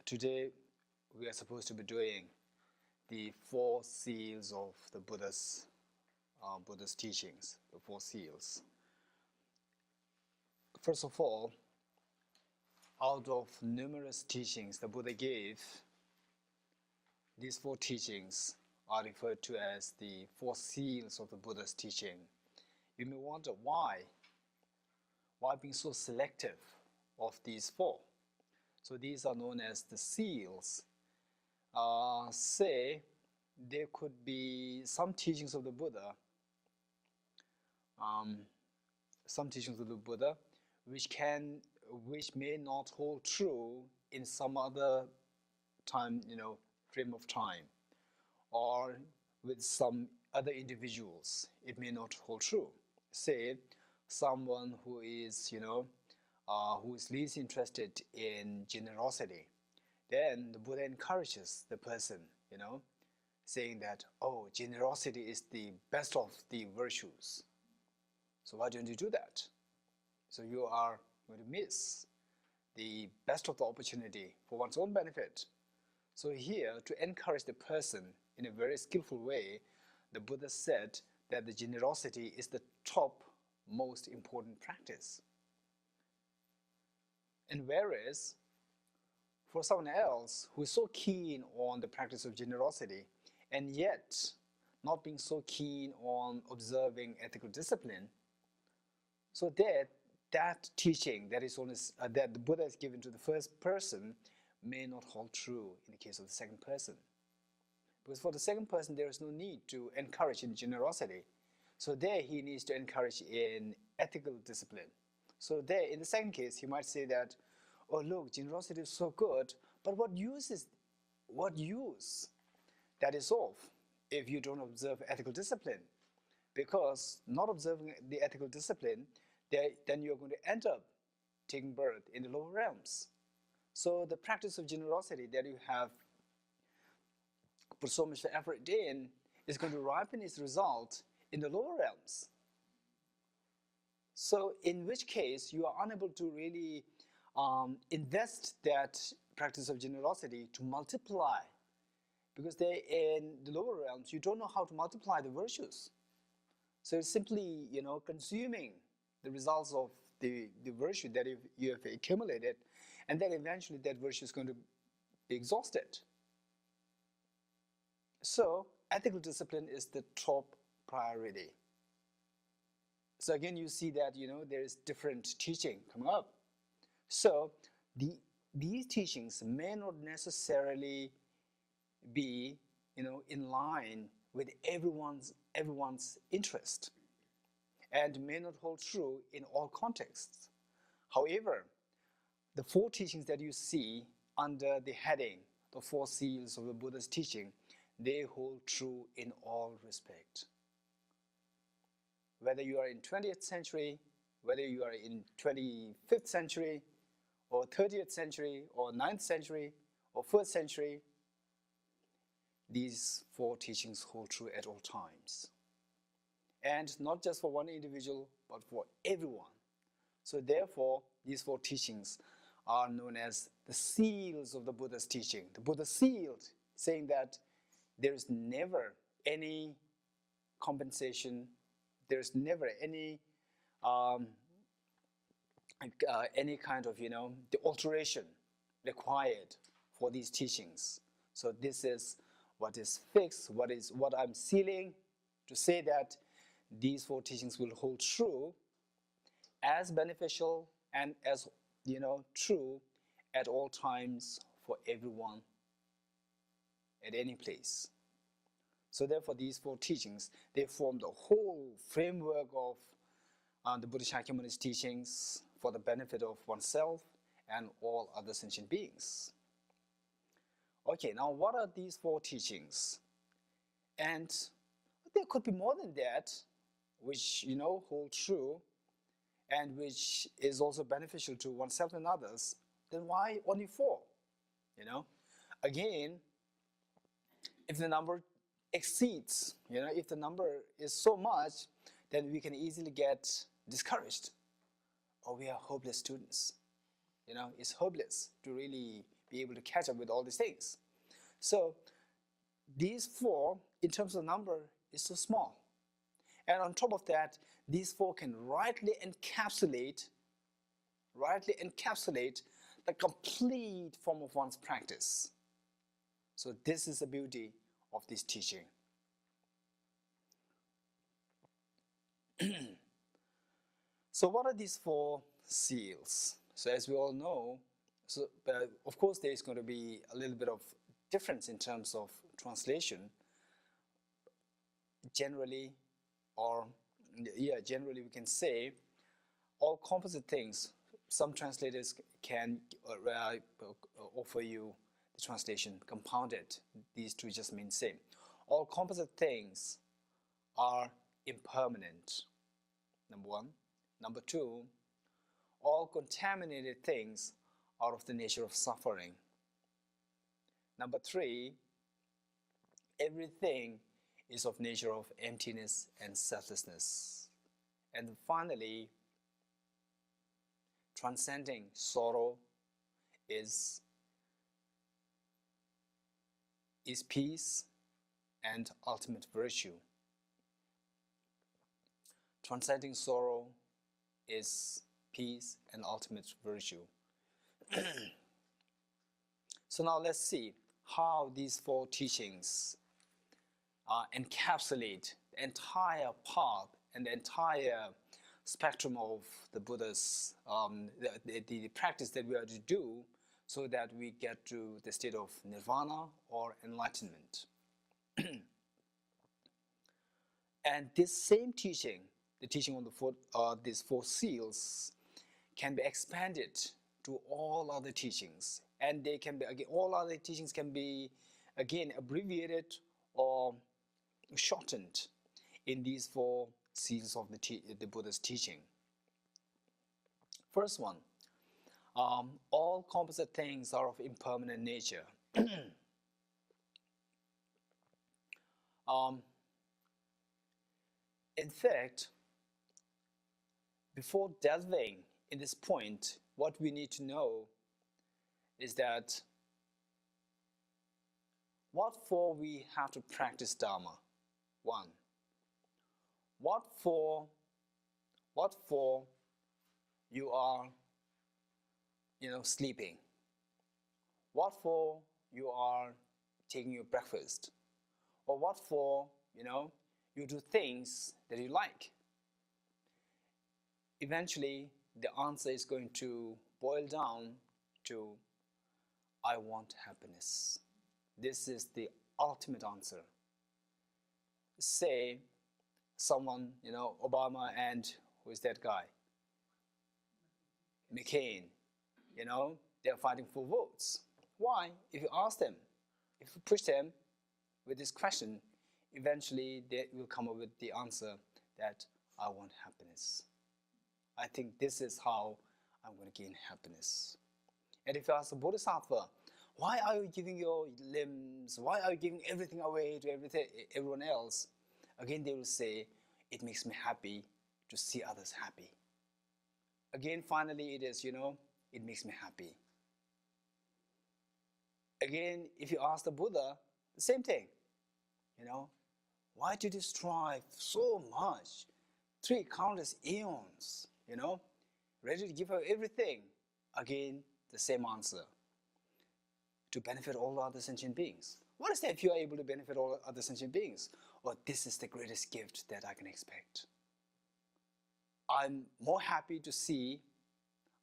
Today we are supposed to be doing the four seals of the Buddha's teachings, the four seals. First of all, out of numerous teachings the Buddha gave, these four teachings are referred to as the four seals of the Buddha's teaching. You may wonder why being so selective of these four. So these are known as the seals. Say there could be some teachings of the Buddha, which may not hold true in some other time, frame of time, or with some other individuals, it may not hold true. Say someone who is, who is least interested in generosity, then the Buddha encourages the person, saying that, oh, generosity is the best of the virtues. So why don't you do that? So you are going to miss the best of the opportunity for one's own benefit. So here, to encourage the person in a very skillful way, the Buddha said that the generosity is the top most important practice. And whereas for someone else who is so keen on the practice of generosity and yet not being so keen on observing ethical discipline, so that teaching that that the Buddha has given to the first person may not hold true in the case of the second person. Because for the second person, there is no need to encourage in generosity. So there he needs to encourage in ethical discipline. So there, in the second case, he might say that, oh look, generosity is so good, but what use that is of if you don't observe ethical discipline? Because not observing the ethical discipline, then you're going to end up taking birth in the lower realms. So the practice of generosity that you have put so much effort in is going to ripen its result in the lower realms. So in which case you are unable to really invest that practice of generosity to multiply, because in the lower realms you don't know how to multiply the virtues. So it's simply consuming the results of the virtue that you have accumulated, and then eventually that virtue is going to be exhausted. So ethical discipline is the top priority. So again, you see that there is different teaching coming up. So these teachings may not necessarily be in line with everyone's interest, and may not hold true in all contexts. However, the four teachings that you see under the heading, the four seals of the Buddha's teaching, they hold true in all respect. Whether you are in 20th century, whether you are in 25th century, or 30th century, or 9th century, or 1st century, these four teachings hold true at all times. And not just for one individual, but for everyone. So therefore, these four teachings are known as the seals of the Buddha's teaching. The Buddha sealed, saying that there is never any compensation, there is never any kind of the alteration required for these teachings. So this is what is fixed, what I'm sealing, to say that these four teachings will hold true, as beneficial and as true at all times for everyone at any place. So therefore these four teachings, they form the whole framework of the Buddhist Shakyamuni's teachings for the benefit of oneself and all other sentient beings. Okay, now what are these four teachings? And there could be more than that, which hold true and which is also beneficial to oneself and others. Then why only four? Again, if the number exceeds, if the number is so much, then we can easily get discouraged, or we are hopeless students. It's hopeless to really be able to catch up with all these things. So these four, in terms of number, is so small. And on top of that, these four can rightly encapsulate the complete form of one's practice. So this is the beauty of this teaching. So what are these four seals? So as we all know, of course there is going to be a little bit of difference in terms of translation. Generally we can say all composite things. Some translators can offer you the translation compounded. These two just mean same. All composite things are impermanent, number one. Number two, all contaminated things are of the nature of suffering. Number three, everything is of nature of emptiness and selflessness. And finally, transcending sorrow is peace and ultimate virtue. Transcending sorrow is peace and ultimate virtue. So now let's see how these four teachings encapsulate the entire path and the entire spectrum of the Buddha's, the practice that we are to do so that we get to the state of nirvana or enlightenment. And this same teaching, the teaching on these four seals, can be expanded to all other teachings, and they can be all other teachings can be again abbreviated or shortened in these four seals of the Buddha's teaching. First one, all composite things are of impermanent nature. In fact, before delving in this point, what we need to know is that what for we have to practice Dharma? One, what for you are sleeping? What for you are taking your breakfast? Or what for you do things that you like? Eventually the answer is going to boil down to I want happiness. This is the ultimate answer. Say someone, Obama and who is that guy? McCain, they're fighting for votes. Why? If you ask them, if you push them with this question, eventually they will come up with the answer that I want happiness. I think this is how I'm going to gain happiness. And if you ask a Bodhisattva, why are you giving your limbs? Why are you giving everything away to everyone else? Again, they will say, it makes me happy to see others happy. Again, finally, it is, it makes me happy. Again, if you ask the Buddha, the same thing. Why did you strive so much? 3 countless eons, ready to give her everything. Again, the same answer. To benefit all other sentient beings. What is that if you are able to benefit all other sentient beings? Well, this is the greatest gift that I can expect. I'm more happy to see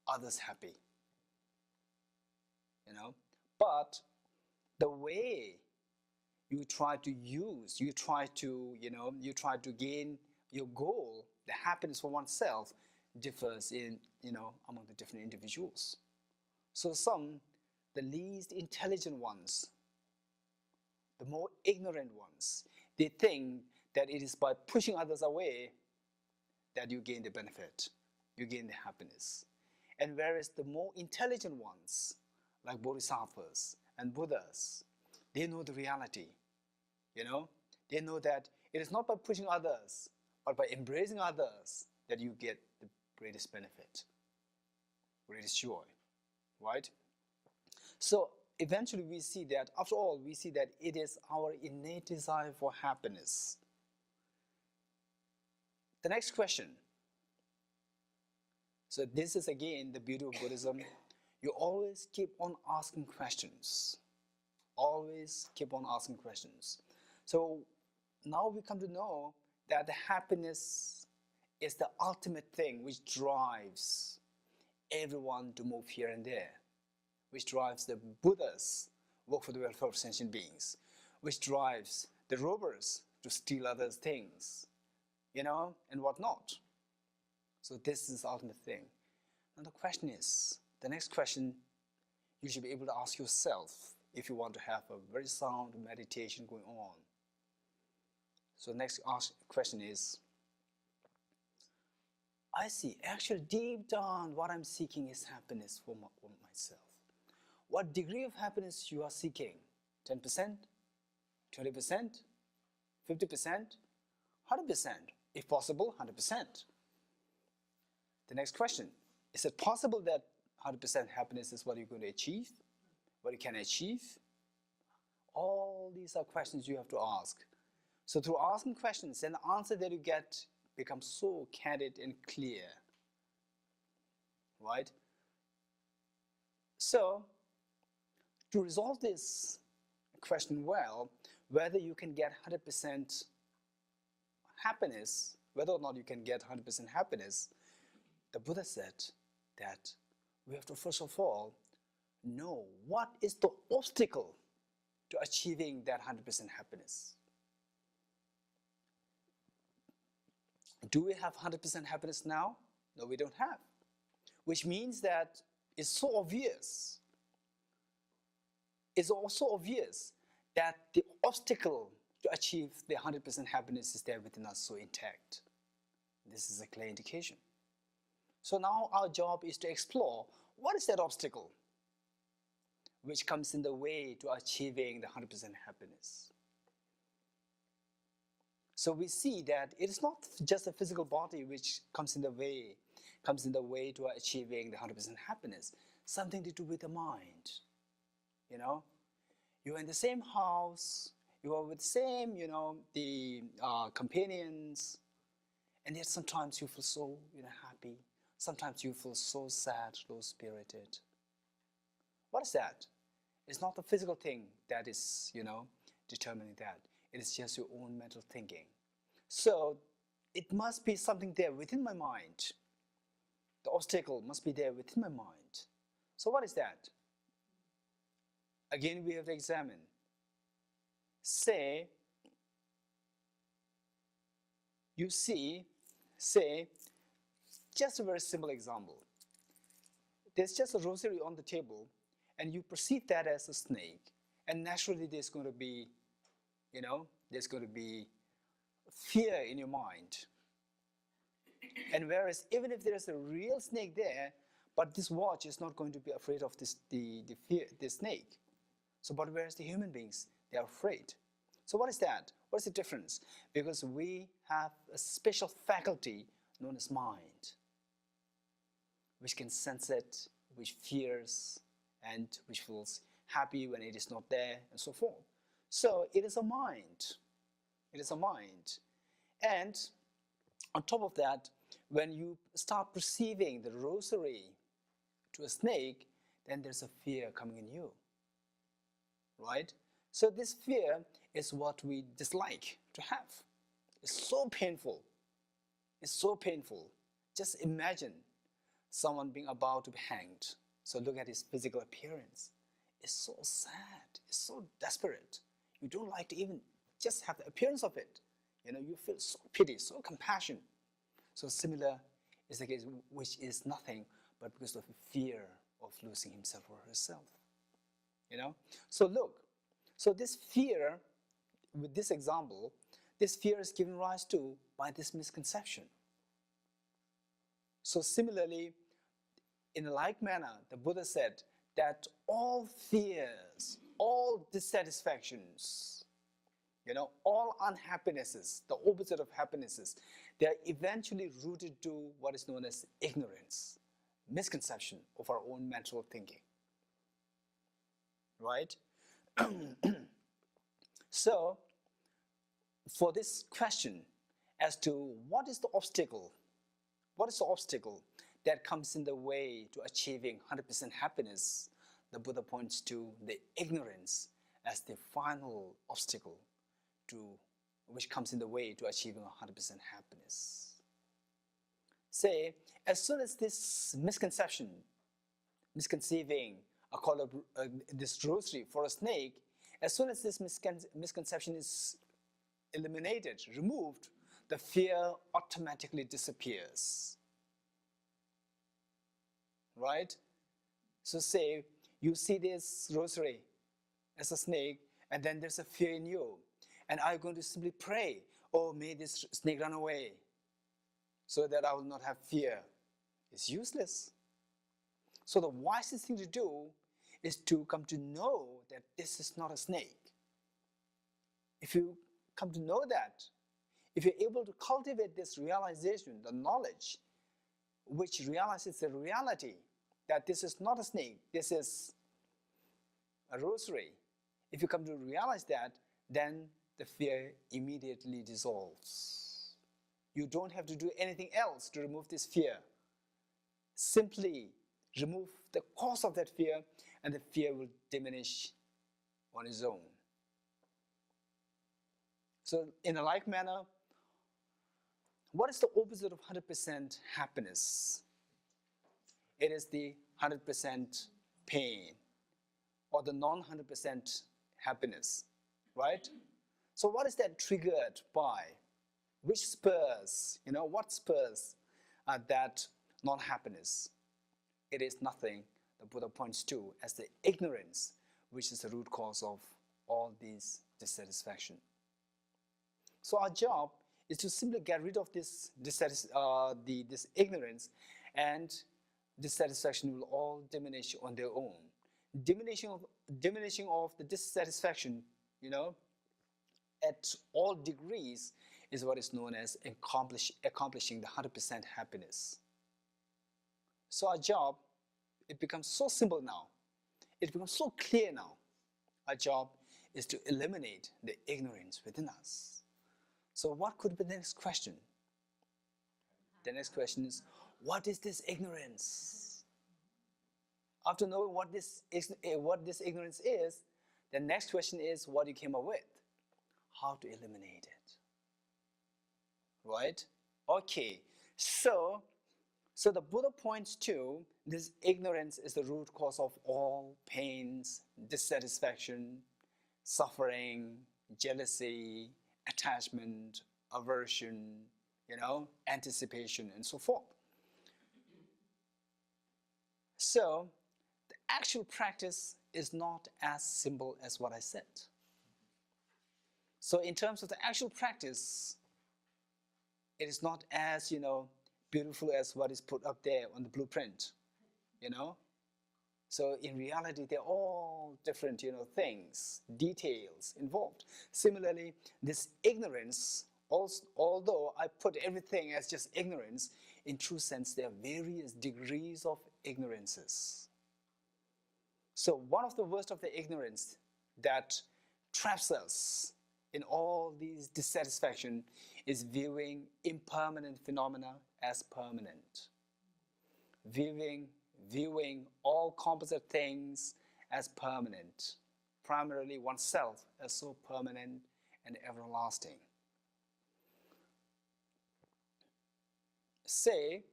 others happy. But the way you try to gain your goal, the happiness for oneself, differs among the different individuals. So some, the least intelligent ones, the more ignorant ones, they think that it is by pushing others away that you gain the benefit, you gain the happiness. And whereas the more intelligent ones, like Bodhisattvas and Buddhas, they know the reality. They know that it is not by pushing others, but by embracing others that you get the greatest benefit, greatest joy, right? So eventually we see that, after all, we see that it is our innate desire for happiness. The next question. So this is again the beauty of Buddhism. You always keep on asking questions. Always keep on asking questions. So now we come to know that the happiness is the ultimate thing which drives everyone to move here and there, which drives the Buddhas work for the welfare of sentient beings, which drives the robbers to steal others' things, and whatnot. So this is the ultimate thing. Now the question is, the next question you should be able to ask yourself if you want to have a very sound meditation going on. So the next question is, I see, actually deep down what I'm seeking is happiness for myself. What degree of happiness you are seeking? 10%? 20%? 50%? 100%? If possible, 100%. The next question, is it possible that 100% happiness is what you're going to achieve? What you can achieve? All these are questions you have to ask. So through asking questions, then the answer that you get becomes so candid and clear. Right? So, to resolve this question well, whether you can get 100% happiness, whether or not you can get 100% happiness, the Buddha said that we have to first of all know what is the obstacle to achieving that 100% happiness. Do we have 100% happiness now? No, we don't have. Which means that it's so obvious. It's also obvious that the obstacle to achieve the 100% happiness is there within us, so intact. This is a clear indication. So now our job is to explore what is that obstacle which comes in the way to achieving the 100% happiness. So we see that it is not just a physical body which comes in the way to achieving the 100% happiness. Something to do with the mind. You're in the same house, you are with the same, the companions, and yet sometimes you feel so, happy. Sometimes you feel so sad, low-spirited. What is that? It's not the physical thing that is, determining that. It is just your own mental thinking. So it must be something there within my mind. The obstacle must be there within my mind. So what is that? Again, we have to examine. Say, just a very simple example. There's just a rosary on the table, and you perceive that as a snake, and naturally there's going to be, fear in your mind. And whereas even if there's a real snake there, but this watch is not going to be afraid of the snake. So, but whereas the human beings, they are afraid. So what is that? What is the difference? Because we have a special faculty known as mind, which can sense it, which fears, and which feels happy when it is not there, and so forth. So it is a mind. It is a mind. And on top of that, when you start perceiving the rosary to a snake, then there's a fear coming in you. Right? So this fear is what we dislike to have. It's so painful. It's so painful. Just imagine someone being about to be hanged. So look at his physical appearance. It's so sad. It's so desperate. You don't like to even just have the appearance of it. You feel so pity, so compassion. So similar is the case, which is nothing but because of fear of losing himself or herself. So look, so this fear, with this example, this fear is given rise to by this misconception. So similarly, in a like manner, the Buddha said that all fears, all dissatisfactions, all unhappinesses, the opposite of happinesses, they are eventually rooted to what is known as ignorance, misconception of our own mental thinking. right? So, for this question as to what is the obstacle that comes in the way to achieving 100% happiness, the Buddha points to the ignorance as the final obstacle to which comes in the way to achieving 100% happiness. Say, as soon as this misconceiving this rosary for a snake, as soon as this misconception is eliminated, removed, the fear automatically disappears. Right? So say you see this rosary as a snake, and then there's a fear in you. And are you going to simply pray, oh, may this snake run away so that I will not have fear? It's useless. So the wisest thing to do is to come to know that this is not a snake. If you come to know that, if you're able to cultivate this realization, the knowledge, which realizes the reality that this is not a snake, this is a rosary. If you come to realize that, then the fear immediately dissolves. You don't have to do anything else to remove this fear. Simply remove the cause of that fear, and the fear will diminish on its own. So in a like manner, what is the opposite of 100% happiness? It is the 100% pain, or the non-100% happiness, right? So what is that triggered by? Which spurs, what spurs that non-happiness? It is nothing the Buddha points to as the ignorance, which is the root cause of all these dissatisfaction. So our job is to simply get rid of this ignorance, and dissatisfaction will all diminish on their own. Diminishing of the dissatisfaction, at all degrees is what is known as accomplishing the 100% happiness. So our job, it becomes so simple now. It becomes so clear now. Our job is to eliminate the ignorance within us. So what could be the next question? The next question is, what is this ignorance? After knowing what this ignorance is, the next question is what you came up with. How to eliminate it. Right? Okay, so the Buddha points to this ignorance is the root cause of all pains, dissatisfaction, suffering, jealousy, attachment, aversion, anticipation, and so forth. So the actual practice is not as simple as what I said. So in terms of the actual practice, it is not as, beautiful as what is put up there on the blueprint, So in reality, they're all different, things, details involved. Similarly, this ignorance, although I put everything as just ignorance, in true sense, there are various degrees of ignorances. So one of the worst of the ignorance that traps us in all these dissatisfaction is viewing impermanent phenomena as permanent. Viewing all composite things as permanent, primarily oneself as so permanent and everlasting. Say,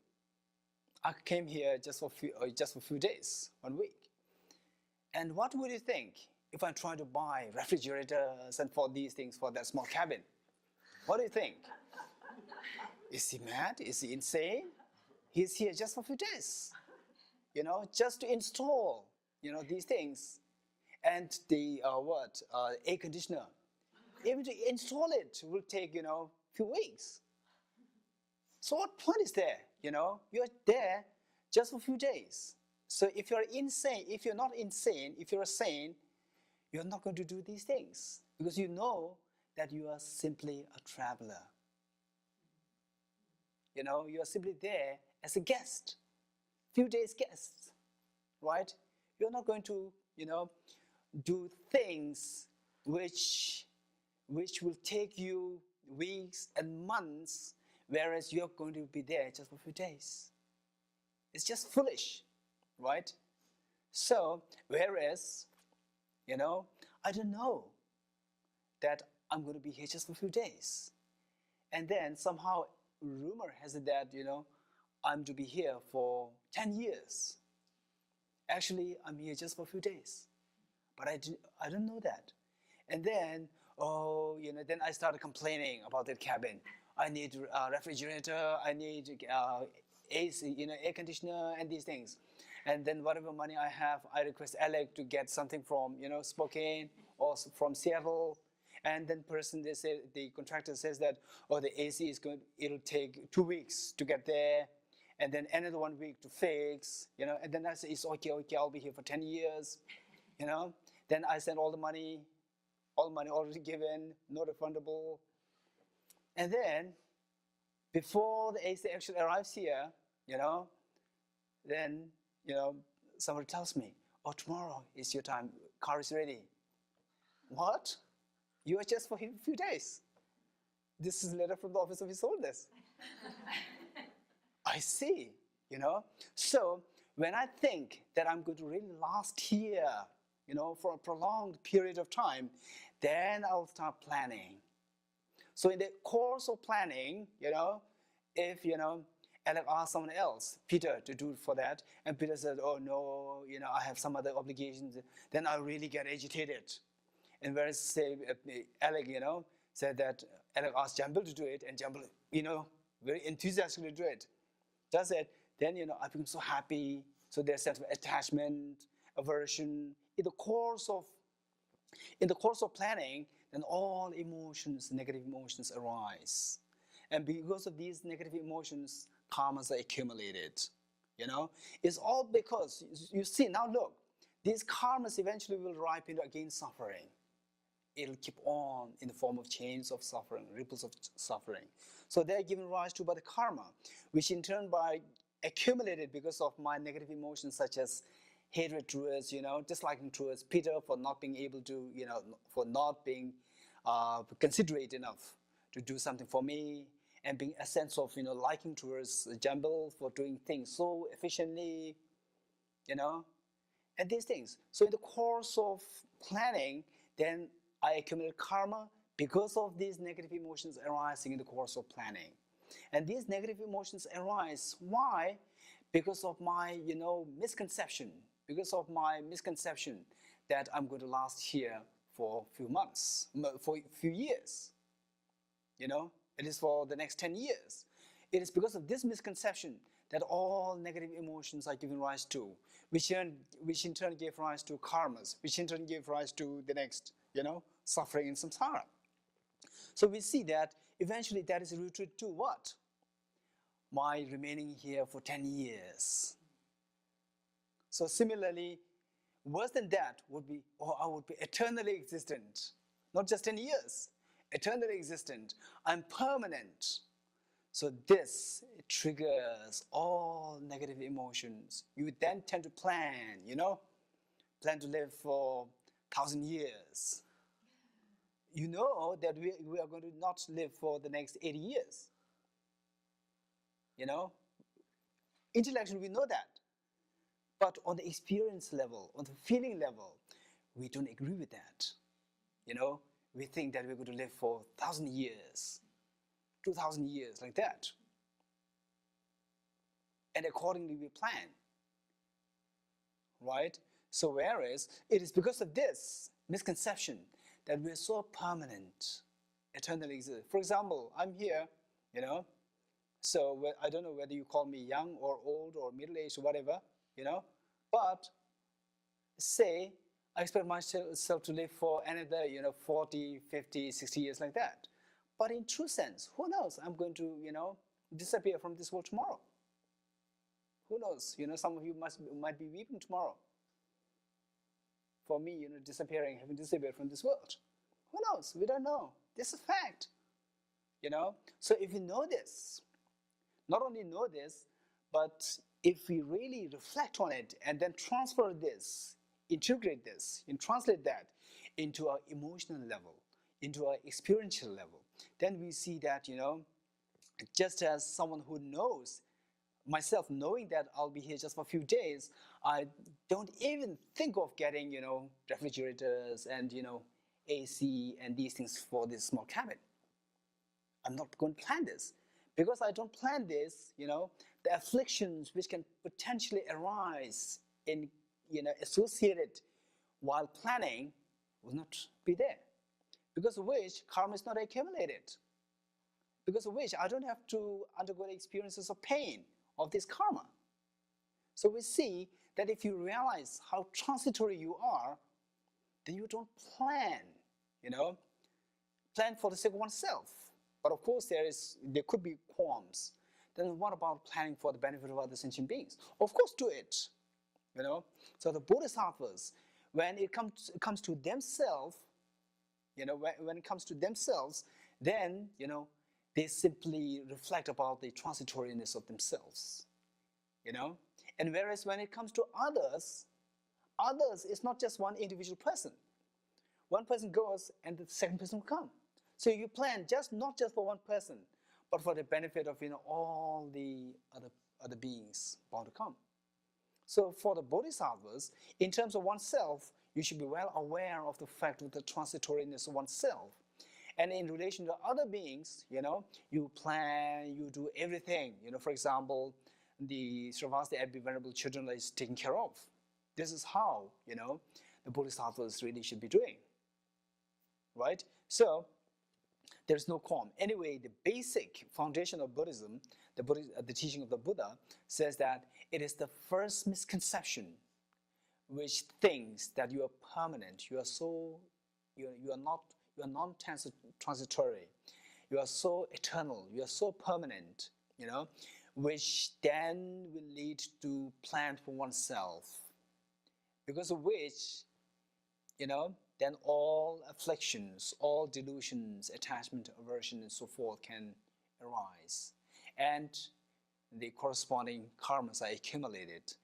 I came here just for a few days, 1 week. And what would you think if I try to buy refrigerators and for these things for that small cabin? What do you think? Is he mad? Is he insane? He's here just for a few days, just to install, these things. And the, air conditioner. Even to install it will take, a few weeks. So what point is there? You're there just for a few days. So if you're insane, if you're not insane, if you're sane, you're not going to do these things because you know that you are simply a traveler. You are simply there as a guest, few days guest, right? You're not going to, do things which will take you weeks and months, whereas you're going to be there just for a few days. It's just foolish, right? So, whereas, I don't know that I'm going to be here just for a few days. And then somehow rumor has it that, I'm to be here for 10 years. Actually, I'm here just for a few days. But I don't know that. And then, then I started complaining about that cabin. I need a refrigerator, I need AC, air conditioner and these things. And then whatever money I have, I request Alec to get something from, Spokane or from Seattle. And then the contractor says that, the AC is it'll take 2 weeks to get there. And then another 1 week to fix, and then I say, it's okay, I'll be here for 10 years, Then I send all the money already given, no refundable. And then, before the AC actually arrives here, then, somebody tells me, tomorrow is your time, car is ready. What? You are just for a few days. This is a letter from the office of his holiness. I see, So, when I think that I'm going to really last here, for a prolonged period of time, then I'll start planning. So in the course of planning, if, Alec asked someone else, Peter, to do for that, and Peter said, oh no, I have some other obligations, then I really get agitated. And whereas, say, Alec, said that Alec asked Damdul to do it, and Damdul, very enthusiastically do it. Does it, then, I become so happy. So there's a sense of attachment, aversion. In the course of planning, then all emotions, negative emotions arise. And because of these negative emotions, karmas are accumulated. It's all because, you see, now look, these karmas eventually will ripen again suffering. It'll keep on in the form of chains of suffering, ripples of suffering. So they're given rise to by the karma, which in turn by accumulated because of my negative emotions such as hatred towards, disliking towards Peter for not being able to, for not being considerate enough to do something for me, and being a sense of, liking towards Damdul for doing things so efficiently, and these things. So in the course of planning, then I accumulate karma because of these negative emotions arising in the course of planning. And these negative emotions arise, why? Because of my, misconception. Because of my misconception that I'm going to last here for a few months, for a few years. It is for the next 10 years. It is because of this misconception that all negative emotions are given rise to, which in turn gave rise to karmas, which in turn gave rise to the next, suffering in samsara. So we see that eventually that is rooted to what? My remaining here for 10 years. So similarly, worse than that would be, I would be eternally existent. Not just 10 years, eternally existent. I'm permanent. So this triggers all negative emotions. You would then tend to plan, plan to live for 1,000 years. You know that we are going to not live for the next 80 years. Intellectually we know that. But on the experience level, on the feeling level, we don't agree with that. We think that we're going to live for 1,000 years, 2,000 years, like that. And accordingly we plan, right? So whereas it is because of this misconception that we're so permanent, eternally exist. For example, I'm here, so I don't know whether you call me young or old or middle-aged or whatever, but say I expect myself to live for another, 40, 50, 60 years like that. But in true sense, who knows? I'm going to, disappear from this world tomorrow. Who knows? Some of you might be weeping tomorrow for me, having disappeared from this world. Who knows? We don't know. This is fact. So if we know this, not only know this, but if we really reflect on it and then transfer this integrate this and translate that into our emotional level, into our experiential level, then we see that, just as someone who knows, myself knowing that I'll be here just for a few days, I don't even think of getting, refrigerators and, AC and these things for this small cabin. I'm not going to plan this. Because I don't plan this, the afflictions which can potentially arise in, associated while planning will not be there. Because of which karma is not accumulated. Because of which I don't have to undergo the experiences of pain of this karma. So we see that if you realize how transitory you are, then you don't plan, plan for the sake of oneself. But of course, there could be qualms. Then what about planning for the benefit of other sentient beings? Of course, do it. So the Bodhisattvas, when it comes to themselves, when it comes to themselves, then they simply reflect about the transitoriness of themselves. And whereas when it comes to others is not just one individual person. One person goes, and the second person will come. So you plan not just for one person, but for the benefit of all the other beings bound to come. So for the Bodhisattvas, in terms of oneself, you should be well aware of the fact of the transitoriness of oneself. And in relation to other beings, you plan, you do everything. For example, the Sravasti Abbey Venerable Children is taken care of. This is how, the Bodhisattvas really should be doing. Right? So there's no qualm. Anyway, the basic foundation of Buddhism, the teaching of the Buddha, says that it is the first misconception which thinks that you are permanent, you are non-transitory, you are so eternal, you are so permanent, which then will lead to plan for oneself, because of which, then all afflictions, all delusions, attachment, aversion, and so forth can arise. And the corresponding karmas are accumulated,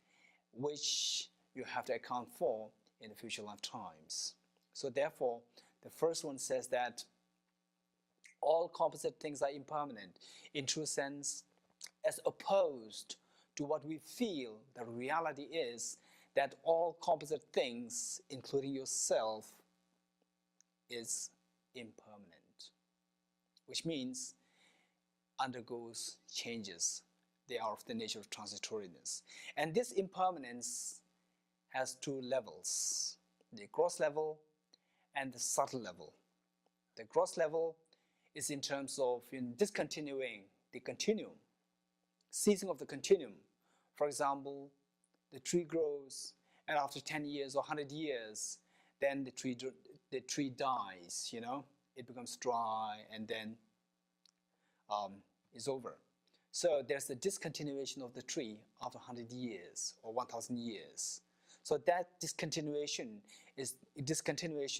which you have to account for in the future lifetimes. So therefore, the first one says that all composite things are impermanent, in true sense, as opposed to what we feel the reality is, that all composite things, including yourself, is impermanent, which means undergoes changes. They are of the nature of transitoriness. And this impermanence has two levels, the gross level and the subtle level. The gross level is in terms of discontinuing the continuum, ceasing of the continuum. For example, the tree grows, and after 10 years or 100 years, then the tree dies, it becomes dry, and then is over. So there's the discontinuation of the tree after 100 years or 1,000 years. So that discontinuation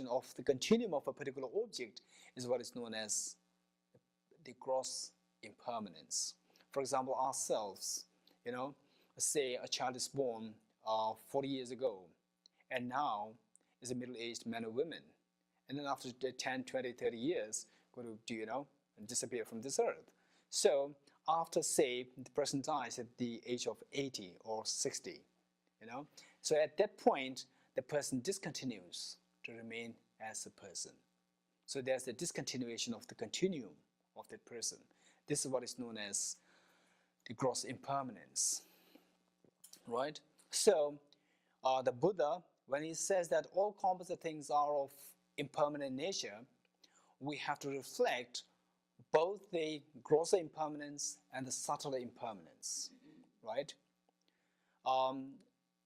of the continuum of a particular object is what is known as the gross impermanence. For example, ourselves, say a child is born 40 years ago, and now is a middle-aged man or woman. And then after 10, 20, 30 years, going to, disappear from this earth. So after, say, the person dies at the age of 80 or 60, so at that point, the person discontinues to remain as a person. So there's the discontinuation of the continuum of that person. This is what is known as the gross impermanence, right? So the Buddha, when he says that all composite things are of impermanent nature, we have to reflect both the grosser impermanence and the subtler impermanence, right?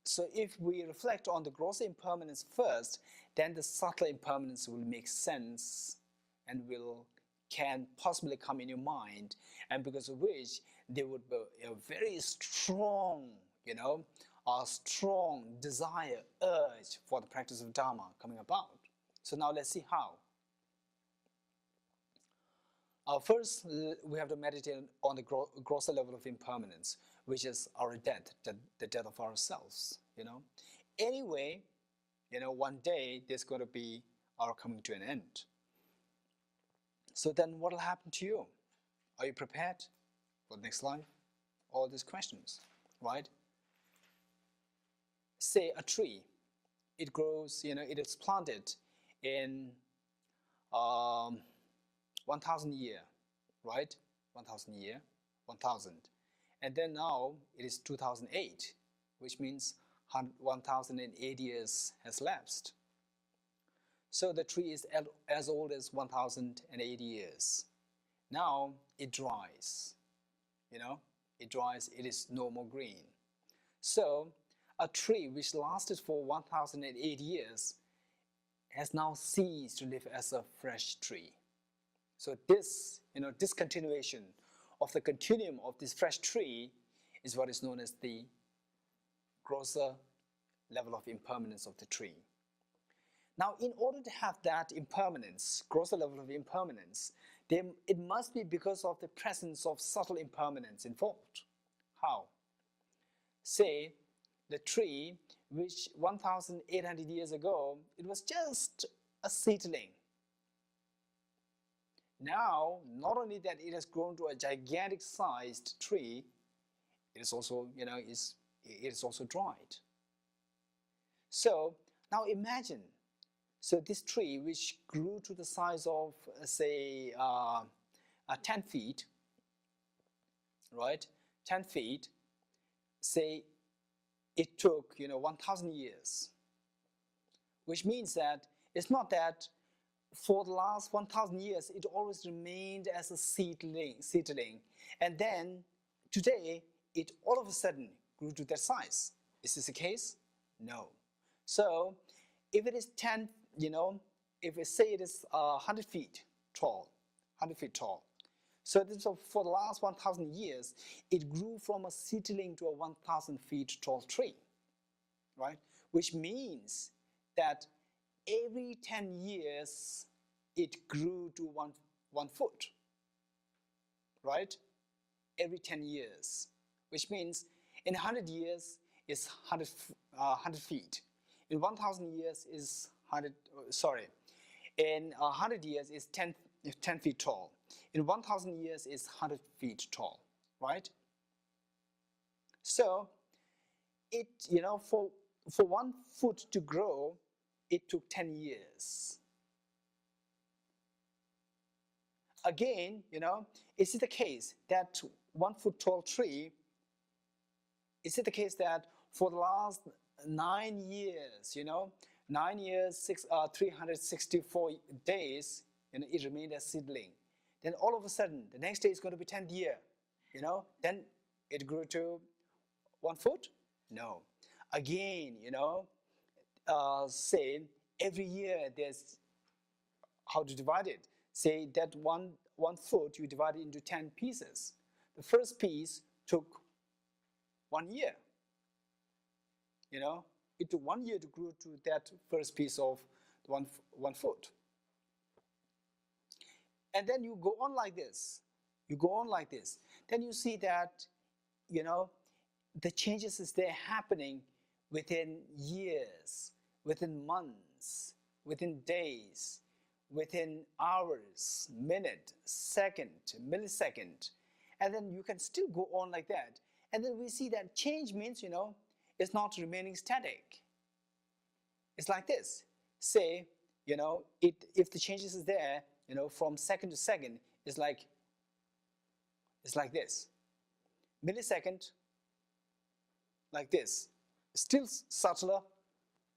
So if we reflect on the grosser impermanence first, then the subtler impermanence will make sense and can possibly come in your mind, and because of which there would be a very strong, a strong desire, urge for the practice of Dharma coming about. So now let's see how. First, we have to meditate on the grosser level of impermanence, which is our death, the death of ourselves. Anyway, one day there's going to be our coming to an end. So then what will happen to you? Are you prepared for the next life? All these questions, right? Say a tree, it grows, it is planted in 1,000 year, right? 1,000 year, 1,000. And then now it is 2008, which means 1,008 years has lapsed. So the tree is as old as 1,080 years. Now it dries, it dries, it is no more green. So a tree which lasted for 1,008 years has now ceased to live as a fresh tree. So this, discontinuation of the continuum of this fresh tree is what is known as the grosser level of impermanence of the tree. Now, in order to have that impermanence, grosser level of impermanence, it must be because of the presence of subtle impermanence involved. How? Say, the tree, which 1,800 years ago, it was just a seedling. Now, not only that it has grown to a gigantic sized tree, it is also, it is also dried. So now imagine, so this tree which grew to the size of, say, 10 feet, right? 10 feet, say it took, 1,000 years, which means that it's not that for the last 1,000 years, it always remained as a seedling. And then today, it all of a sudden grew to that size. Is this the case? No. So if it is 10, if we say it is 100 feet tall, 100 feet tall. So for the last 1,000 years, it grew from a seedling to a 1,000 feet tall tree, right? Which means that every 10 years, it grew to one foot, right? Every 10 years, which means in 100 years is 100 feet. In 1,000 years is 100, in 100 years is 10 feet tall. In 1,000 years is 100 feet tall, right? So it, for 1 foot to grow, it took 10 years. Again, is it the case that 1 foot tall tree, is it the case that for the last 9 years, 9 years, 364 days, it remained a seedling? Then all of a sudden, the next day is going to be 10th year, then it grew to 1 foot? No. Again, say every year there's how to divide it. Say that one foot you divide it into 10 pieces. The first piece took 1 year. It took 1 year to grow to that first piece of one foot. And then you go on like this. You go on like this. Then you see that, the changes is there happening within years, within months, within days, within hours, minute, second, millisecond. And then you can still go on like that. And then we see that change means, it's not remaining static. It's like this. Say, if the changes is there, from second to second, it's like this. Millisecond, like this. Still subtler,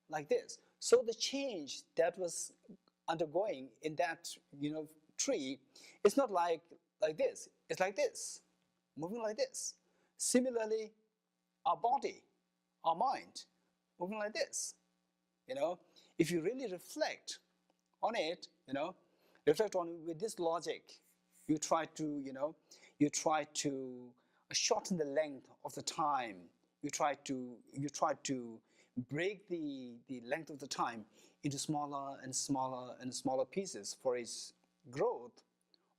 like this. So the change that was undergoing in that, tree, it's not like this. It's like this, moving like this. Similarly, our body, our mind, moving like this. If you really reflect on it, reflect on it with this logic, you try to shorten the length of the time. You try to break the length of the time into smaller and smaller and smaller pieces for its growth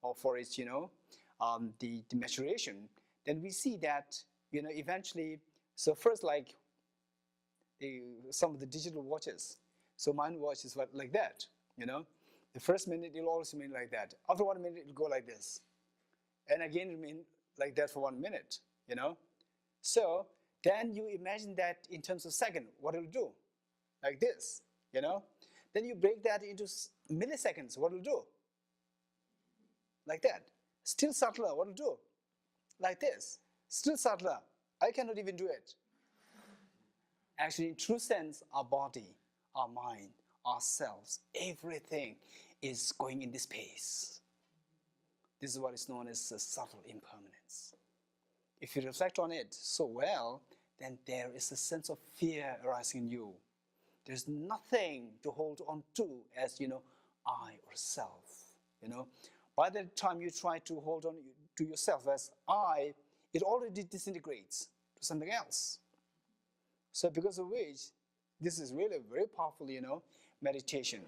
or for its the maturation. Then we see that eventually. So first, like some of the digital watches. So mind watch is like that, The first minute it'll always remain like that. After 1 minute it'll go like this. And again remain like that for 1 minute, So then you imagine that in terms of second, what it'll do? Like this, Then you break that into milliseconds, what it'll do? Like that. Still subtler, what it'll do? Like this. Still subtler. I cannot even do it. Actually, in true sense, our body, our mind, ourselves, everything is going in this pace. This is what is known as a subtle impermanence. If you reflect on it so well, then there is a sense of fear arising in you. There's nothing to hold on to as, I or self, By the time you try to hold on to yourself as I, it already disintegrates to something else. So because of which, this is really very powerful, meditation.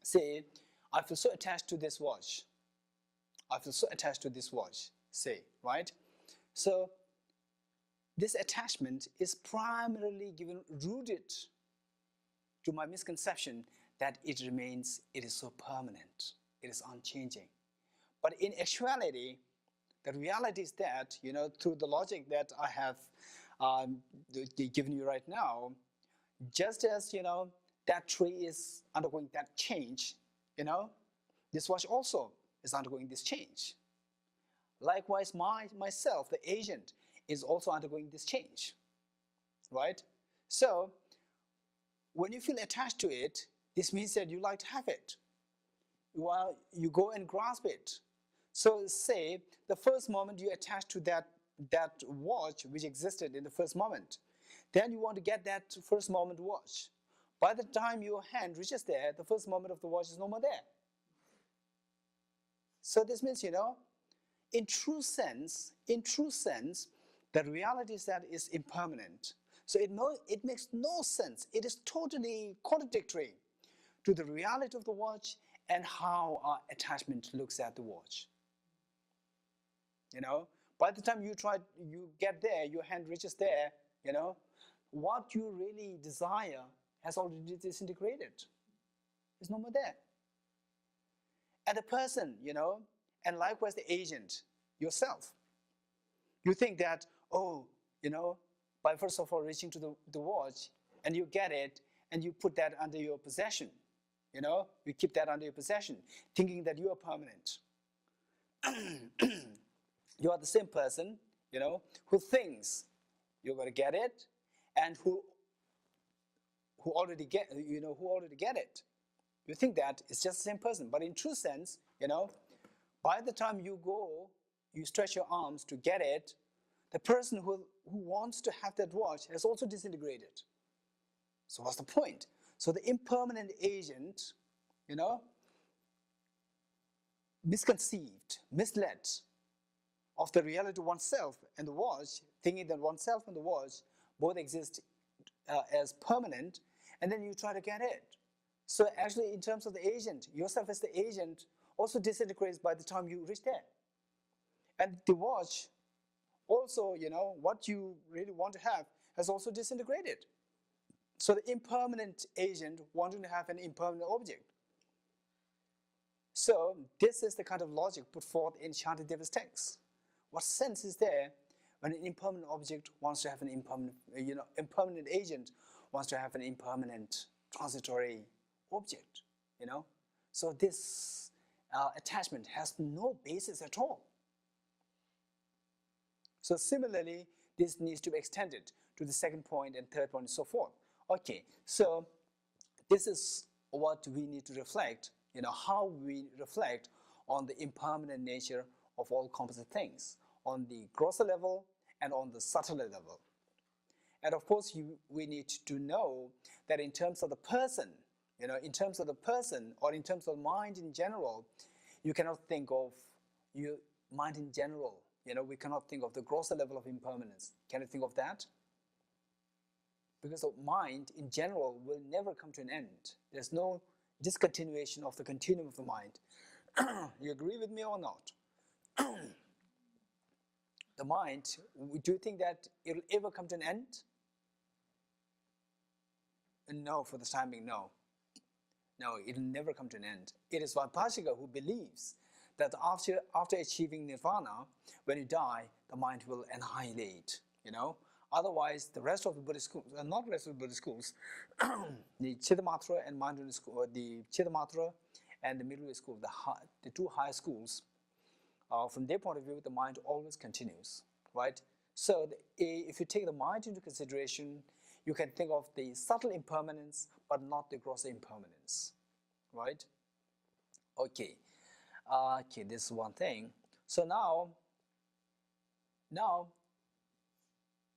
Say, I feel so attached to this watch. I feel so attached to this watch, say, right? So this attachment is primarily rooted to my misconception that it is so permanent, it is unchanging. But in actuality, the reality is that, through the logic that I have given you right now, just as, that tree is undergoing that change, this watch also is undergoing this change. Likewise, myself, the agent, is also undergoing this change, right? So when you feel attached to it, this means that you like to have it. Well, you go and grasp it. So say the first moment you attach to that watch which existed in the first moment, then you want to get that first moment watch. By the time your hand reaches there, the first moment of the watch is no more there. So this means, in true sense, the reality is that it's impermanent. So it makes no sense. It is totally contradictory to the reality of the watch and how our attachment looks at the watch. By the time you get there, your hand reaches there, what you really desire has already disintegrated. It's no more there. And the person, and likewise the agent, yourself. You think that, by first of all reaching to the watch, and you get it, and you put that under your possession. You keep that under your possession, thinking that you are permanent. You are the same person, who thinks you're going to get it, and who already get it. You think that it's just the same person, but in true sense, by the time you stretch your arms to get it, the person who wants to have that watch has also disintegrated. So what's the point? So the impermanent agent, misconceived, misled of the reality of oneself and the watch, thinking that oneself and the watch both exist as permanent, and then you try to get it. So actually, in terms of the agent, yourself as the agent also disintegrates by the time you reach there. And the watch also, what you really want to have has also disintegrated. So the impermanent agent wanting to have an impermanent object. So this is the kind of logic put forth in Shantideva's text. What sense is there when an impermanent object wants to have an impermanent agent wants to have an impermanent transitory object, So this attachment has no basis at all. So similarly, this needs to be extended to the second point and third point and so forth. Okay, so this is what we need to reflect, how we reflect on the impermanent nature of all composite things, on the grosser level and on the subtler level. And of course, we need to know that in terms of the person, in terms of the person or in terms of mind in general, you cannot think of mind in general. We cannot think of the grosser level of impermanence. Can you think of that? Because the mind in general will never come to an end. There's no discontinuation of the continuum of the mind. You agree with me or not? The mind, do you think that it will ever come to an end? No, for the time being, no. No, it will never come to an end. It is Bodhicitta who believes that after achieving nirvana, when you die, the mind will annihilate. Otherwise, the rest of the Buddhist schools, not the rest of the Buddhist schools, the Chittamatra and Mindfulness school, or the Chittamatra and the Middle Way school, the two higher schools, from their point of view, the mind always continues, right? So if you take the mind into consideration, you can think of the subtle impermanence, but not the gross impermanence, right? Okay, this is one thing. So now,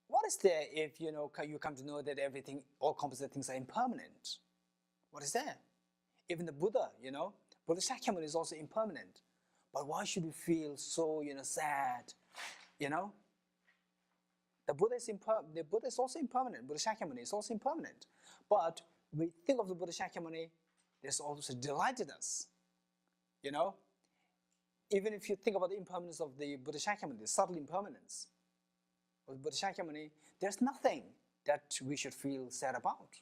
what is there if you come to know that everything, all composite things are impermanent? What is there? Even the Buddha, Buddha Shakyamuni is also impermanent. But why should we feel so, sad? The Buddha is also impermanent. Buddha Shakyamuni is also impermanent. But we think of the Buddha Shakyamuni, there's also delighted us. Even if you think about the impermanence of the Buddha Shakyamuni, the subtle impermanence of the Buddha Shakyamuni, there's nothing that we should feel sad about.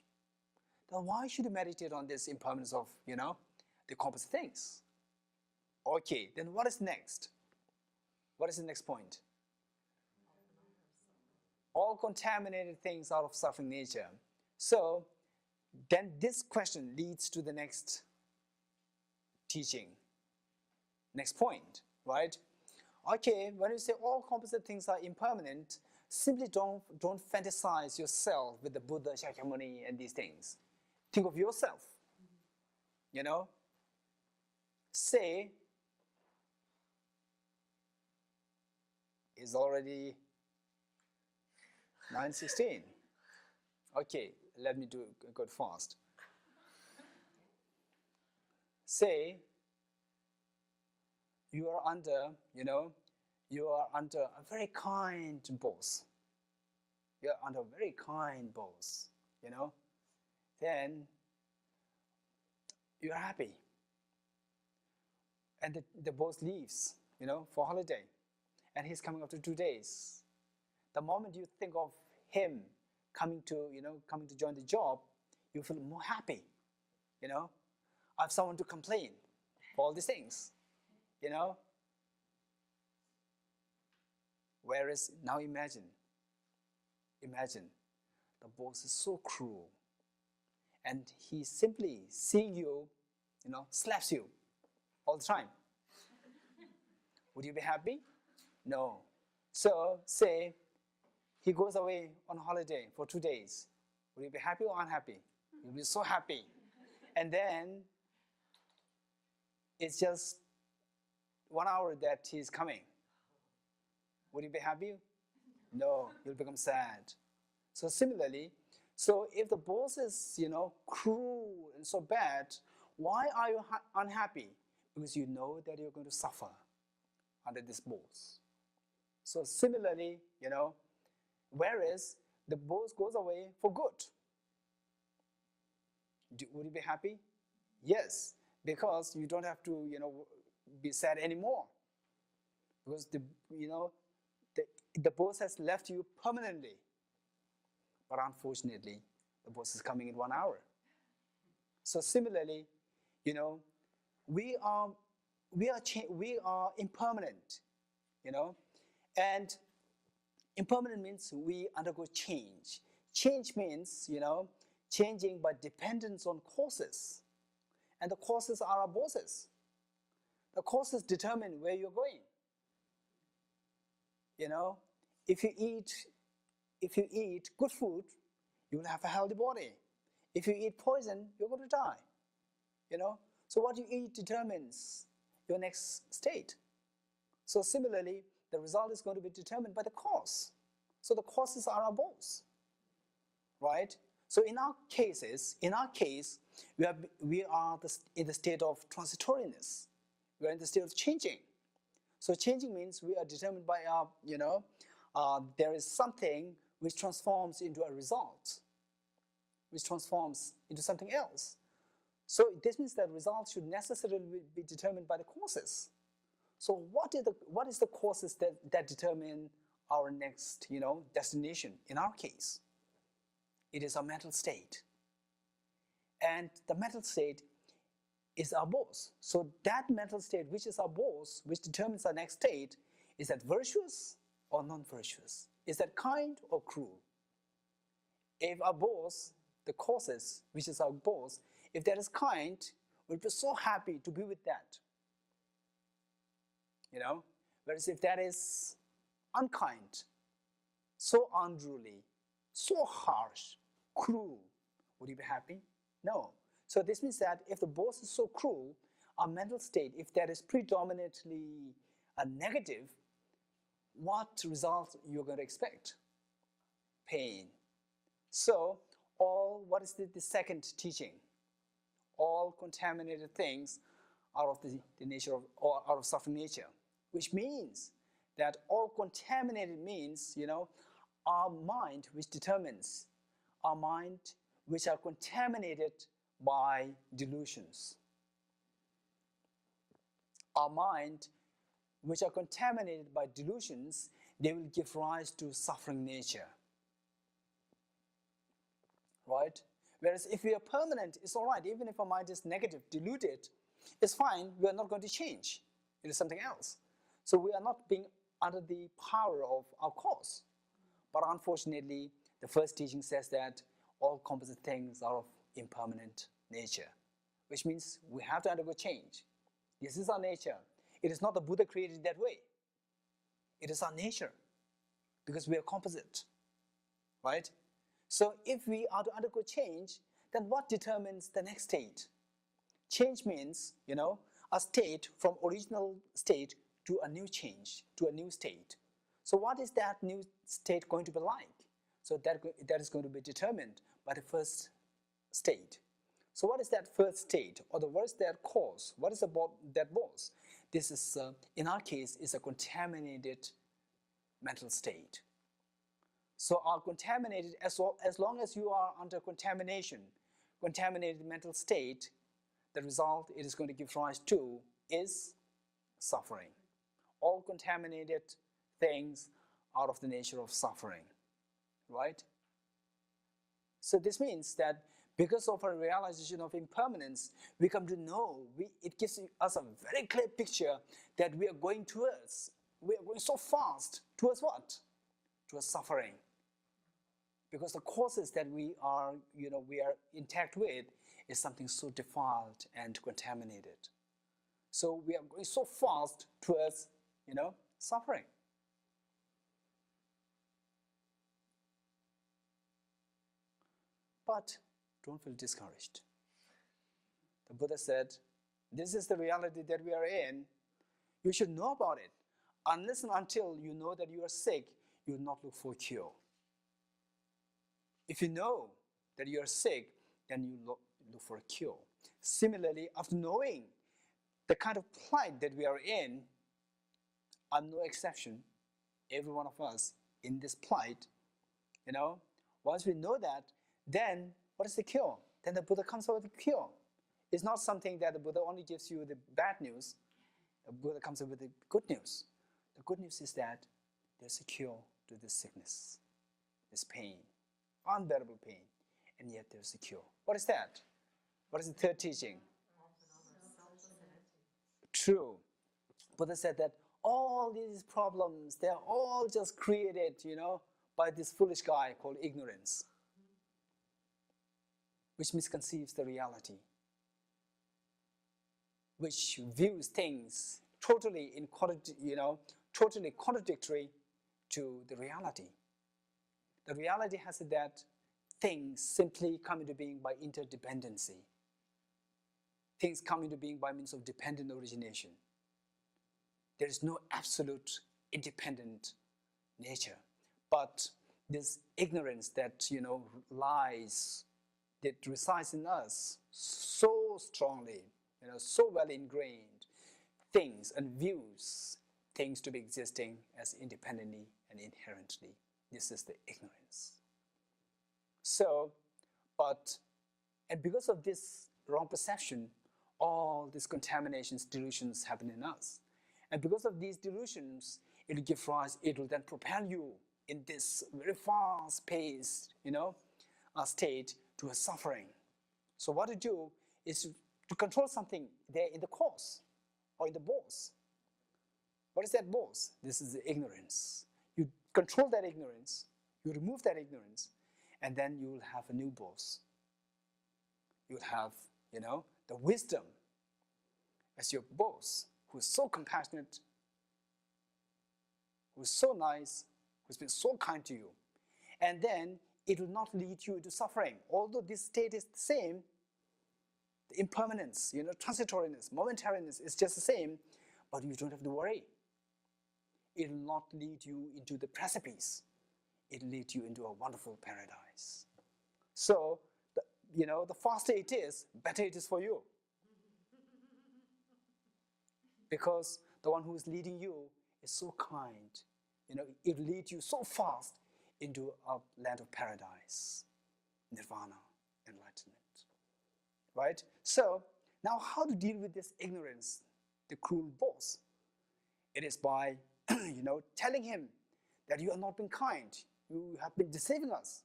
Then why should we meditate on this impermanence of, the composite things? Okay, then what is next? What is the next point? All contaminated things are of suffering nature. So then this question leads to the next teaching, next point, right? Okay, when you say all composite things are impermanent, simply don't fantasize yourself with the Buddha, Shakyamuni, and these things. Think of yourself. Say, it's already 9:16. Okay, let me go fast. Say you are under a very kind boss. You're under a very kind boss, then you're happy. And the boss leaves, for holiday, and he's coming after 2 days. The moment you think of him coming to join the job, you feel more happy. I have someone to complain for all these things. Whereas now imagine the boss is so cruel, and he simply seeing you, slaps you all the time. Would you be happy? No. So say he goes away on holiday for 2 days. Will you be happy or unhappy? You'll be so happy. And then it's just 1 hour that he's coming. Would you be happy? No, you'll become sad. So similarly, if the boss is, cruel and so bad, why are you unhappy? Because you know that you're going to suffer under this boss. So similarly, whereas the boss goes away for good. Would you be happy? Yes, because you don't have to, be sad anymore. Because the boss has left you permanently. But unfortunately, the boss is coming in 1 hour. So similarly, we are impermanent, and impermanent means we undergo change. Change means, changing by dependence on causes. And the causes are our bosses. The causes determine where you're going. If you eat good food, you will have a healthy body. If you eat poison, you're going to die. So what you eat determines your next state. So similarly, the result is going to be determined by the cause. So the causes are our boss, right? So in our case, we are in the state of transitoriness. We are in the state of changing. So changing means we are determined by our, there is something which transforms into a result, which transforms into something else. So this means that results should necessarily be determined by the causes. So what is the causes that determine our next, destination? In our case, it is our mental state. And the mental state is our boss. So that mental state, which is our boss, which determines our next state, is that virtuous or non-virtuous? Is that kind or cruel? If our boss, the causes, which is our boss, if that is kind, we'll be so happy to be with that. Whereas if that is unkind, so unruly, so harsh, cruel, would you be happy? No. So this means that if the boss is so cruel, our mental state, if that is predominantly negative, what result you're going to expect? Pain. So what is the second teaching? All contaminated things are of the nature of, or out of suffering nature, which means that all contaminated means, our mind which determines, our mind which are contaminated by delusions. Our mind which are contaminated by delusions, they will give rise to suffering nature. Right? Whereas if we are permanent, it's all right. Even if our mind is negative, deluded, it's fine. We are not going to change. It is something else. So we are not being under the power of our cause. But unfortunately, the first teaching says that all composite things are of impermanent nature, which means we have to undergo change. This is our nature. It is not the Buddha created that way. It is our nature, because we are composite, right? So if we are to undergo change, then what determines the next state? Change means, a state from original state to a new change, to a new state. So what is that new state going to be like? So that is going to be determined by the first state. So what is that first state, or what is that cause? What is about that was? This is, in our case, is a contaminated mental state. So our contaminated, as long as you are under contaminated mental state, the result it is going to give rise to is suffering. All contaminated things are of the nature of suffering, right? So this means that because of our realization of impermanence, we come to know, it gives us a very clear picture that we are going so fast towards what? Towards suffering. Because the causes that we are intact with is something so defiled and contaminated. So we are going so fast towards, suffering. But don't feel discouraged. The Buddha said, this is the reality that we are in. You should know about it. Unless and until you know that you are sick, you will not look for a cure. If you know that you are sick, then you look for a cure. Similarly, after knowing the kind of plight that we are in, I'm no exception, every one of us in this plight, once we know that, then what is the cure? Then the Buddha comes up with a cure. It's not something that the Buddha only gives you the bad news. The Buddha comes up with the good news. The good news is that there's a cure to this sickness, this pain, unbearable pain, and yet there's a cure. What is that? What is the third teaching? True. Buddha said that all these problems, they're all just created, by this foolish guy called ignorance, which misconceives the reality, which views things totally totally contradictory to the reality. The reality has it that things simply come into being by interdependency. Things come into being by means of dependent origination. There is no absolute independent nature. But this ignorance that, lies, that resides in us so strongly, so well ingrained, things and views things to be existing as independently and inherently. This is the ignorance. So, and because of this wrong perception, all these contaminations, delusions happen in us. And because of these delusions, it will then propel you in this very fast-paced, state to a suffering. So what to do is to control something there in the cause or in the boss. What is that boss? This is the ignorance. You control that ignorance, you remove that ignorance, and then you will have a new boss. You will have, the wisdom as your boss, who is so compassionate, who is so nice, who's been so kind to you. And then it will not lead you into suffering. Although this state is the same, the impermanence, transitoriness, momentariness is just the same, but you don't have to worry. It will not lead you into the precipice. It will lead you into a wonderful paradise. So, the faster it is, better it is for you. Because the one who is leading you is so kind. It will lead you so fast into a land of paradise, nirvana, enlightenment. Right? So, now how to deal with this ignorance, the cruel boss? It is by, telling him that you have not been kind. You have been deceiving us.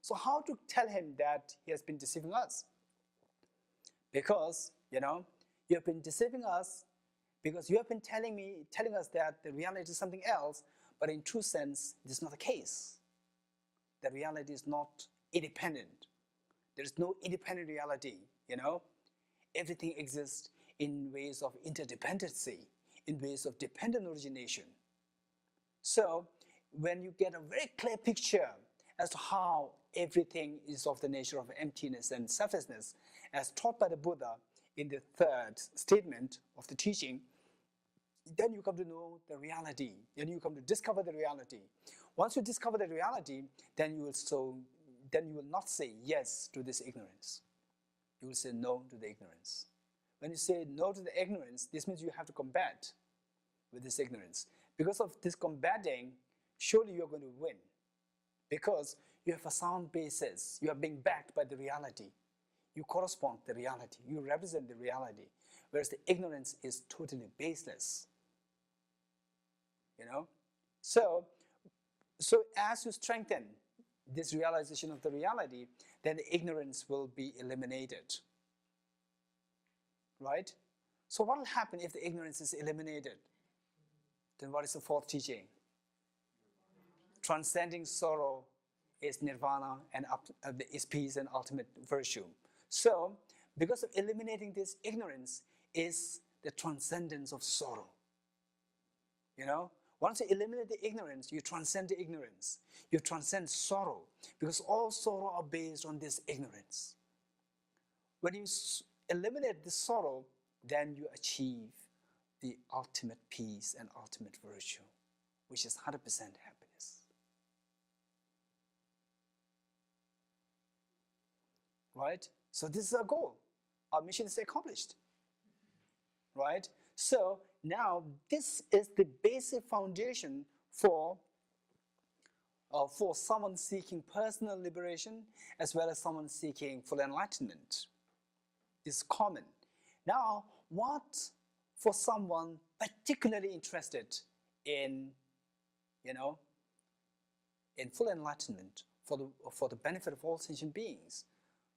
So how to tell him that he has been deceiving us? Because, you have been deceiving us because you have been telling us that the reality is something else, but in true sense, this is not the case. The reality is not independent. There is no independent reality, Everything exists in ways of interdependency, in ways of dependent origination. So, when you get a very clear picture as to how everything is of the nature of emptiness and selflessness, as taught by the Buddha in the third statement of the teaching, then you come to know the reality, then you come to discover the reality. Once you discover the reality, then you will not say yes to this ignorance. You will say no to the ignorance. When you say no to the ignorance, this means you have to combat with this ignorance. Because of this combating, surely you are going to win. Because you have a sound basis. You are being backed by the reality. You correspond to the reality. You represent the reality. Whereas the ignorance is totally baseless. So as you strengthen this realization of the reality, then the ignorance will be eliminated. Right? So what will happen if the ignorance is eliminated? Then what is the fourth teaching? Transcending sorrow is nirvana and is peace and ultimate virtue. So, because of eliminating this ignorance is the transcendence of sorrow. Once you eliminate the ignorance, you transcend the ignorance. You transcend sorrow, because all sorrow are based on this ignorance. When you eliminate this sorrow, then you achieve the ultimate peace and ultimate virtue, which is 100% happiness. Right? So this is our goal. Our mission is accomplished. Right? So now this is the basic foundation for someone seeking personal liberation as well as someone seeking full enlightenment. It's common. Now, what for someone particularly interested in, in full enlightenment for the benefit of all sentient beings?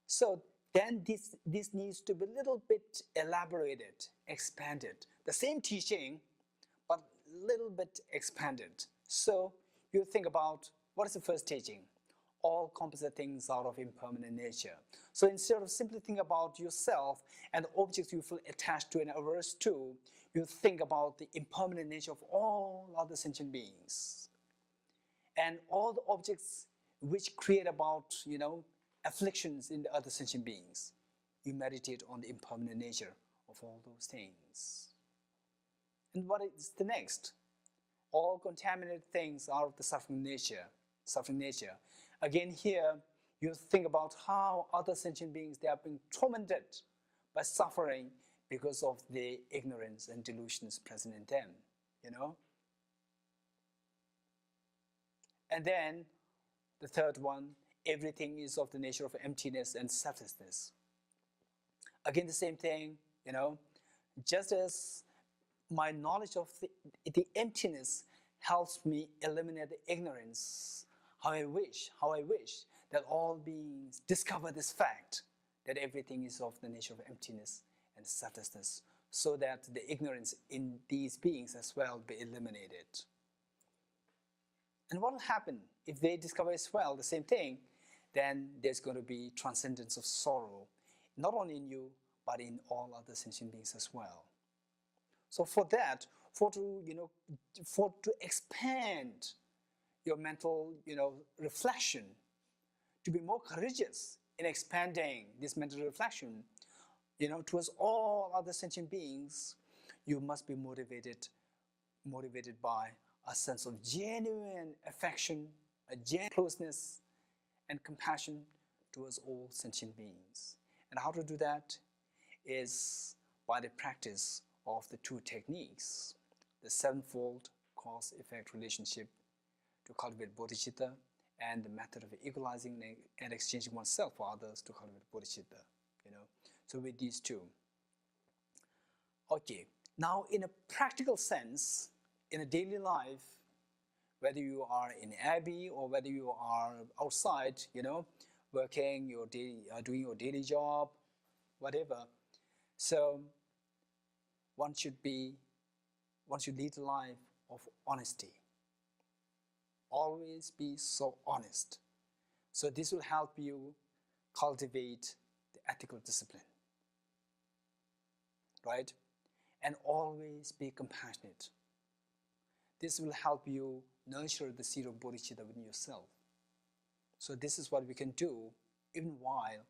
So then this needs to be a little bit elaborated, expanded. The same teaching, but a little bit expanded. So you think about, what is the first teaching? All composite things are of impermanent nature. So instead of simply think about yourself and the objects you feel attached to and averse to, you think about the impermanent nature of all other sentient beings. And all the objects which create about, afflictions in the other sentient beings. You meditate on the impermanent nature of all those things. And what is the next? All contaminated things are of the suffering nature. Again, here you think about how other sentient beings, they are being tormented by suffering because of the ignorance and delusions present in them. And then the third one, everything is of the nature of emptiness and selflessness. Again, the same thing, just as my knowledge of the emptiness helps me eliminate the ignorance, how I wish that all beings discover this fact, that everything is of the nature of emptiness and selflessness, so that the ignorance in these beings as well be eliminated. And what will happen if they discover as well the same thing? Then there's going to be transcendence of sorrow, not only in you, but in all other sentient beings as well. So for that, for to expand your mental, reflection, to be more courageous in expanding this mental reflection, towards all other sentient beings, you must be motivated by a sense of genuine affection, a genuine closeness and compassion towards all sentient beings. And how to do that is by the practice of the two techniques, the sevenfold cause-effect relationship to cultivate bodhicitta, and the method of equalizing and exchanging oneself for others to cultivate bodhicitta. So with these two. Okay, now in a practical sense, in a daily life, whether you are in Abbey or whether you are outside, working your daily, doing your daily job, whatever. So one should lead a life of honesty. Always be so honest. So this will help you cultivate the ethical discipline, right? And always be compassionate. This will help you nurture the seed of bodhicitta within yourself. So this is what we can do even while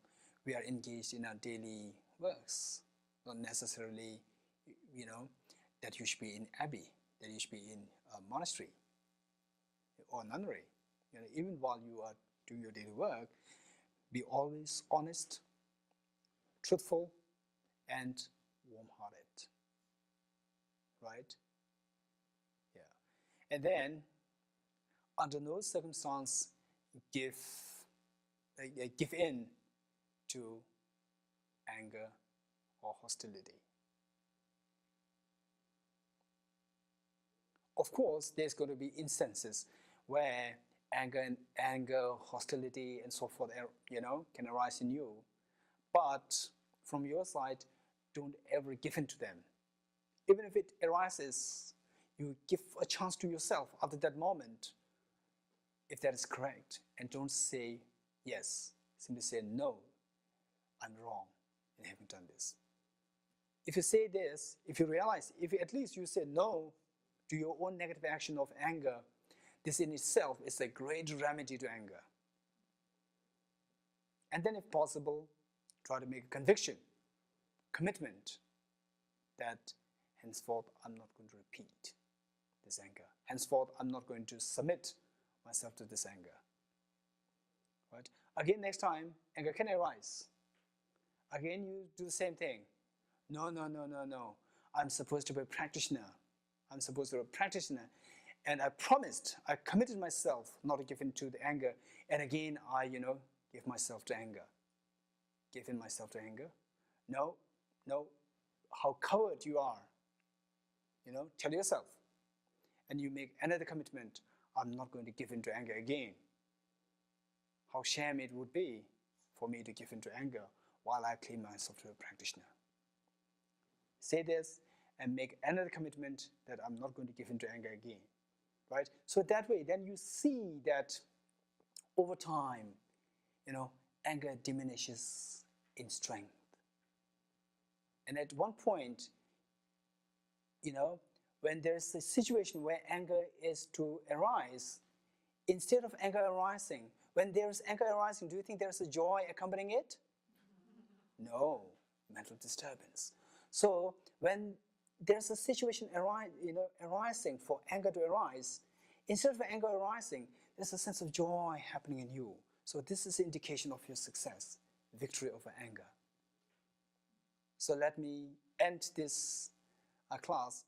we are engaged in our daily works. Not necessarily, that you should be in Abbey, that you should be in a monastery or nunnery. Even while you are doing your daily work, be always honest, truthful, and warm-hearted. Right? Yeah. And then, under no circumstance, give in to anger or hostility. Of course, there's going to be instances where anger, hostility, and so forth, can arise in you. But from your side, don't ever give in to them. Even if it arises, you give a chance to yourself after that moment, if that is correct, and don't say yes. Simply say, no, I'm wrong in having done this. If you say this, if you realize, if at least you say no to your own negative action of anger, this in itself is a great remedy to anger. And then if possible, try to make a conviction, commitment, that henceforth I'm not going to repeat this anger. Henceforth I'm not going to submit myself to this anger. Right? Again, next time, anger can arise. Again, you do the same thing. No. I'm supposed to be a practitioner. I'm supposed to be a practitioner. And I promised, I committed myself not to give in to the anger. And again, I, give myself to anger. Give in myself to anger. No. How coward you are. Tell yourself. And you make another commitment. I'm not going to give in to anger again. How shame it would be for me to give in to anger while I claim myself to a practitioner. Say this and make another commitment that I'm not going to give in to anger again. Right? So that way, then you see that over time, anger diminishes in strength. And at one point, when there's a situation where anger is to arise, instead of anger arising, when there's anger arising, do you think there's a joy accompanying it? No, mental disturbance. So when there's a situation arising for anger to arise, instead of anger arising, there's a sense of joy happening in you. So this is an indication of your success, victory over anger. So let me end this class